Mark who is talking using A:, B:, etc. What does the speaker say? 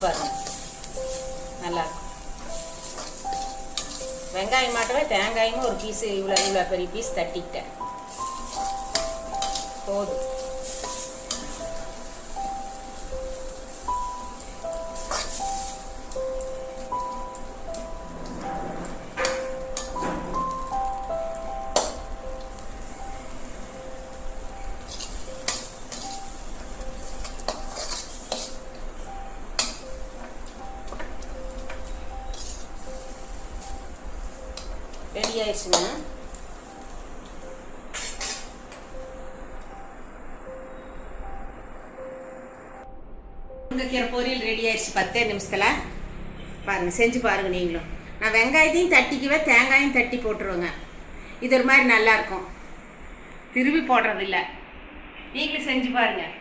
A: பாருங்க நல்லாயிருக்கும். வெங்காயம் மாட்டவே தேங்காயும் ஒரு பீஸு இவ்வளோ பெரிய பீஸ் தட்டிக்கிட்டேன் போதும். ரெடி ஆயிடுச்சுங்க. முருங்கைக்கீரை பொரியல் ரெடி ஆயிடுச்சு 10 நிமிஷத்தில். பாருங்கள், செஞ்சு பாருங்கள் நீங்களும். நான் வெங்காயத்தையும் தட்டிக்குவேன், தேங்காயும் தட்டி போட்டுருவேங்க. இது ஒரு மாதிரி நல்லாயிருக்கும், திரும்பி போடுறதில்ல. நீங்களும் செஞ்சு பாருங்கள்.